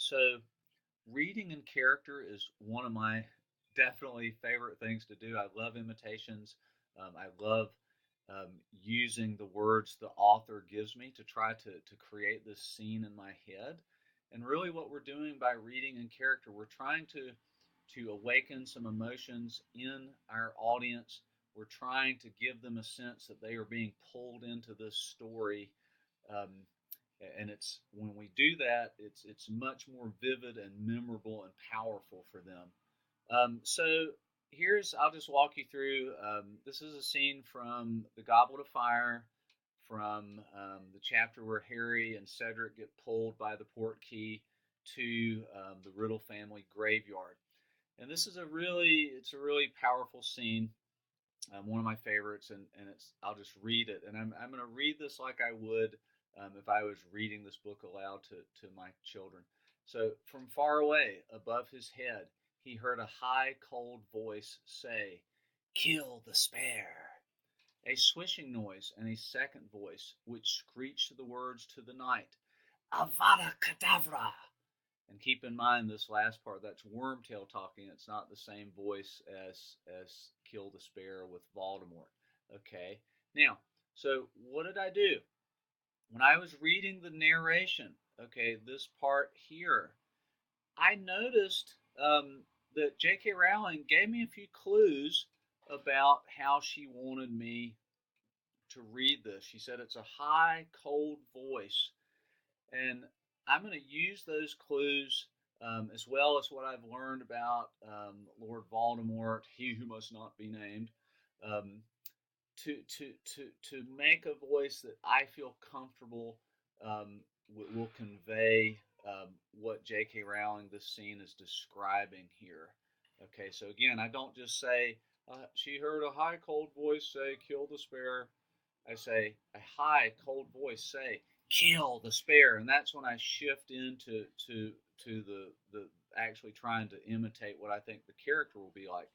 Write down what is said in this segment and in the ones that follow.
So, reading in character is one of my definitely favorite things to do. I love imitations. I love using the words the author gives me to try to create this scene in my head. And really, what we're doing by reading in character, we're trying to awaken some emotions in our audience. We're trying to give them a sense that they are being pulled into this story. Um, and it's when we do that, it's much more vivid and memorable and powerful for them. So here's I'll just walk you through. This is a scene from The Goblet of Fire, from the chapter where Harry and Cedric get pulled by the port key to the Riddle family graveyard. And this is a really powerful scene, one of my favorites, and I'll just read it, and I'm going to read this like I would if I was reading this book aloud to my children. So, from far away, above his head, he heard a high, cold voice say, "Kill the spare." A swishing noise and a second voice, which screeched the words to the night, "Avada Kedavra." And keep in mind this last part, that's Wormtail talking. It's not the same voice as Kill the Spare with Voldemort. Okay. Now, so what did I do? When I was reading the narration, okay, this part here, I noticed that J.K. Rowling gave me a few clues about how she wanted me to read this. She said it's a high, cold voice, and I'm going to use those clues as well as what I've learned about Lord Voldemort, he who must not be named, um, to make a voice that I feel comfortable will convey what J.K. Rowling this scene is describing here. Okay, so again, I don't just say she heard a high cold voice say, "Kill the spare." I say a high cold voice say, "Kill the spare," and that's when I shift into the actually trying to imitate what I think the character will be like.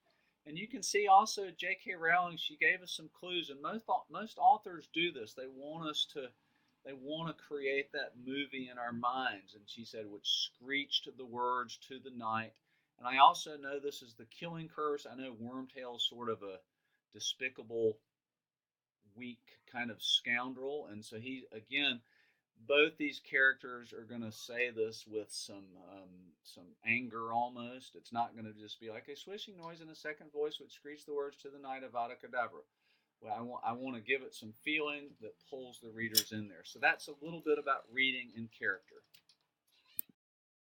And you can see also J.K. Rowling. She gave us some clues, and most authors do this. They want to create that movie in our minds. And she said, which screeched the words to the night. And I also know this is the killing curse. I know Wormtail's sort of a despicable, weak kind of scoundrel, and so he again both these characters are going to say this with some anger almost. It's not going to just be like a swishing noise in a second voice which screeched the words to the night of Avada Kedavra. Well, I want to give it some feeling that pulls the readers in there. So that's a little bit about reading in character.